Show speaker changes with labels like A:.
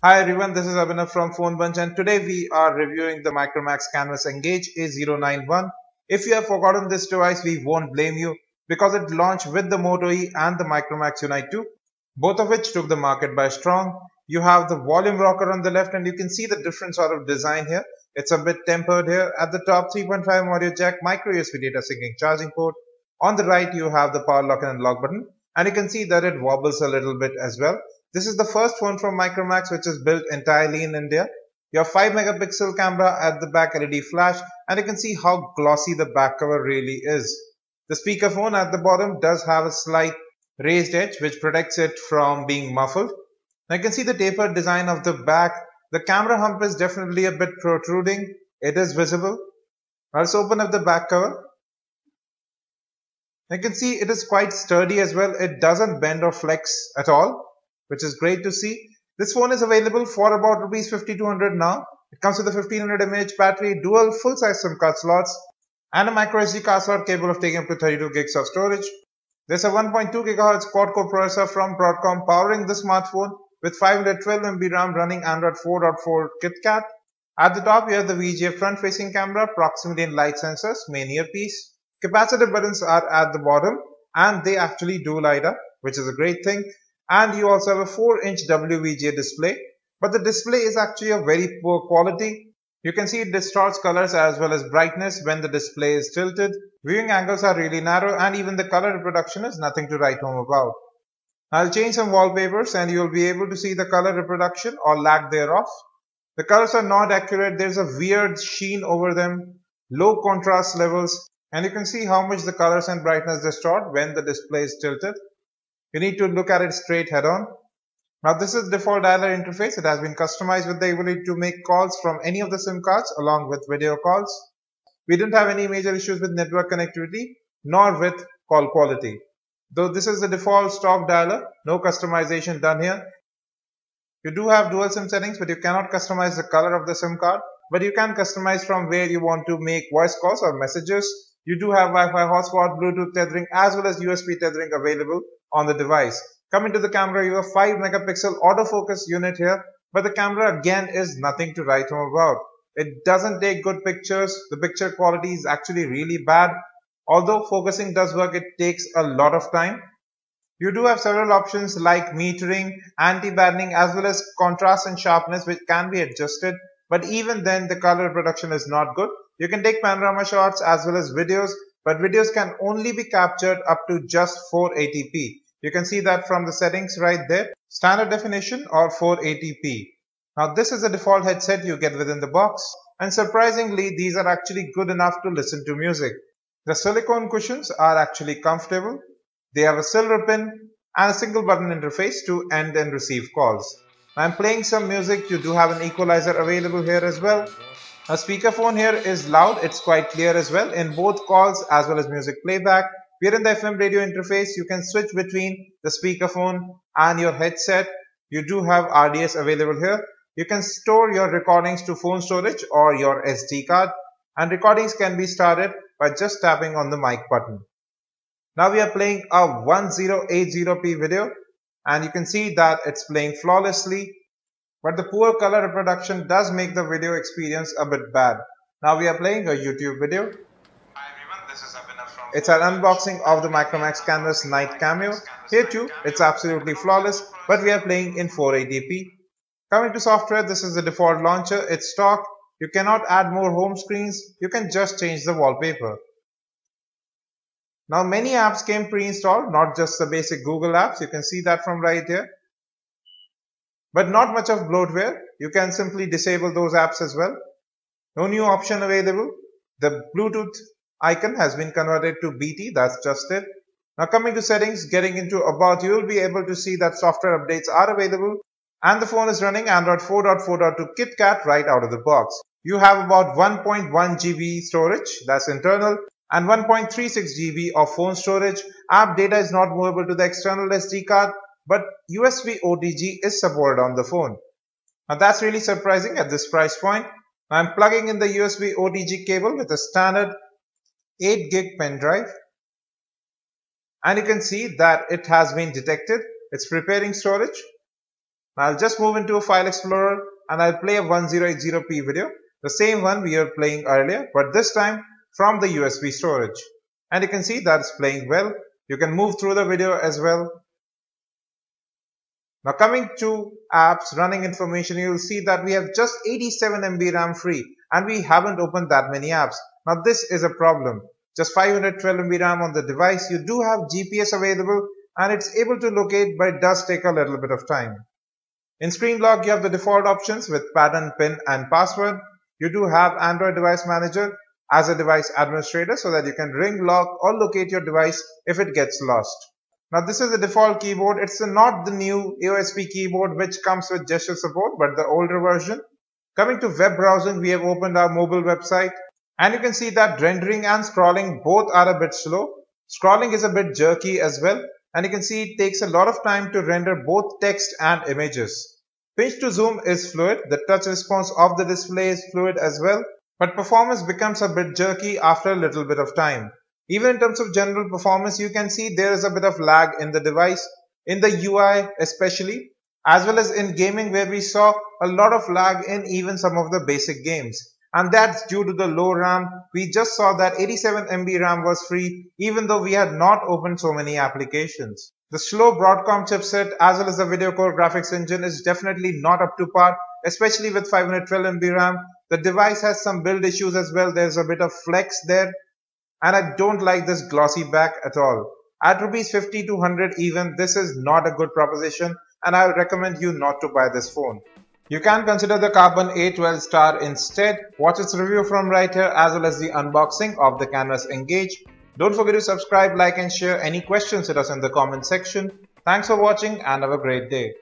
A: Hi everyone, this is Abhinav from Phone Bunch and today we are reviewing the Micromax Canvas Engage A091. If you have forgotten this device, we won't blame you because it launched with the Moto E and the Micromax Unite 2, both of which took the market by storm. You have the volume rocker on the left and you can see the different sort of design here. It's a bit tempered here. At the top, 3.5 audio jack, micro USB data syncing charging port. On the right, you have the power lock and unlock button and you can see that it wobbles a little bit as well. This is the first phone from Micromax which is built entirely in India. You have 5 megapixel camera at the back, LED flash, and you can see how glossy the back cover really is. The speakerphone at the bottom does have a slight raised edge which protects it from being muffled. Now you can see the tapered design of the back. The camera hump is definitely a bit protruding. It is visible. Now let's open up the back cover. You can see it is quite sturdy as well. It doesn't bend or flex at all, which is great to see. This phone is available for about Rs 5200 now. It comes with a 1500 mAh battery, dual full-size SIM card slots, and a micro SD card slot capable of taking up to 32 gigs of storage. There's a 1.2 GHz quad-core processor from Broadcom powering the smartphone with 512 MB RAM running Android 4.4 KitKat. At the top, you have the VGA front-facing camera, proximity and light sensors, main earpiece. Capacitive buttons are at the bottom, and they actually do light up, which is a great thing. And you also have a 4-inch WVGA display, but the display is actually of very poor quality. You can see it distorts colors as well as brightness when the display is tilted. Viewing angles are really narrow and even the color reproduction is nothing to write home about. I'll change some wallpapers and you'll be able to see the color reproduction or lack thereof. The colors are not accurate, there's a weird sheen over them, low contrast levels, and you can see how much the colors and brightness distort when the display is tilted. You need to look at it straight head on. Now this is the default dialer interface. It has been customized with the ability to make calls from any of the SIM cards along with video calls. We didn't have any major issues with network connectivity nor with call quality. Though this is the default stock dialer, no customization done here. You do have dual SIM settings, but you cannot customize the color of the SIM card. But you can customize from where you want to make voice calls or messages. You do have Wi-Fi hotspot, Bluetooth tethering as well as USB tethering available on the device. Coming to the camera, you have 5 megapixel autofocus unit here, but the camera again is nothing to write home about. It doesn't take good pictures. The picture quality is actually really bad. Although focusing does work, it takes a lot of time. You do have several options like metering, anti-banding as well as contrast and sharpness which can be adjusted, but even then the color reproduction is not good. You can take panorama shots as well as videos, but videos can only be captured up to just 480p. You can see that from the settings right there, standard definition or 480p. Now this is the default headset you get within the box, and surprisingly these are actually good enough to listen to music. The silicone cushions are actually comfortable. They have a silver pin and a single button interface to end and receive calls. I'm playing some music. You do have an equalizer available here as well. A speakerphone here is loud, it's quite clear as well in both calls as well as music playback. Here in the FM radio interface, you can switch between the speakerphone and your headset. You do have RDS available here. You can store your recordings to phone storage or your SD card, and recordings can be started by just tapping on the mic button. Now we are playing a 1080p video and you can see that it's playing flawlessly. But the poor color reproduction does make the video experience a bit bad. Now we are playing a YouTube video. Hi everyone, this is Abhinav from It's an unboxing of the Micromax Canvas Night Cameo. Here too, it's absolutely flawless, but we are playing in 480p. Coming to software, this is the default launcher. It's stock. You cannot add more home screens. You can just change the wallpaper. Now many apps came pre-installed, not just the basic Google apps. You can see that from right here. But not much of bloatware. You can simply disable those apps as well. No new option available. The Bluetooth icon has been converted to BT. That's just it. Now coming to settings, getting into about, you will be able to see that software updates are available. And the phone is running Android 4.4.2 KitKat right out of the box. You have about 1.1 GB storage. That's internal. And 1.36 GB of phone storage. App data is not movable to the external SD card, but USB OTG is supported on the phone. Now that's really surprising at this price point. I'm plugging in the USB OTG cable with a standard 8 gig pen drive. And you can see that it has been detected. It's preparing storage. Now I'll just move into a file explorer and I'll play a 1080p video, the same one we were playing earlier, but this time from the USB storage. And you can see that it's playing well. You can move through the video as well. Now coming to apps, running information, you'll see that we have just 87 MB RAM free and we haven't opened that many apps. Now this is a problem. Just 512 MB RAM on the device. You do have GPS available and it's able to locate, but it does take a little bit of time. In screen lock, you have the default options with pattern, PIN and password. You do have Android Device Manager as a device administrator so that you can ring, lock or locate your device if it gets lost. Now this is the default keyboard. It's not the new AOSP keyboard which comes with gesture support, but the older version. Coming to web browsing, we have opened our mobile website and you can see that rendering and scrolling both are a bit slow. Scrolling is a bit jerky as well, and you can see it takes a lot of time to render both text and images. Pinch to zoom is fluid. The touch response of the display is fluid as well, but performance becomes a bit jerky after a little bit of time. Even in terms of general performance, you can see there is a bit of lag in the device, in the UI especially, as well as in gaming where we saw a lot of lag in even some of the basic games. And that's due to the low RAM. We just saw that 87 MB RAM was free even though we had not opened so many applications. The slow Broadcom chipset as well as the video core graphics engine is definitely not up to par, especially with 512 MB RAM. The device has some build issues as well. There's a bit of flex there. And I don't like this glossy back at all. At rupees 5200 even, this is not a good proposition and I would recommend you not to buy this phone. You can consider the Carbon A12 Star instead. Watch its review from right here as well as the unboxing of the Canvas Engage. Don't forget to subscribe, like and share. Any questions, hit us in the comment section. Thanks for watching and have a great day.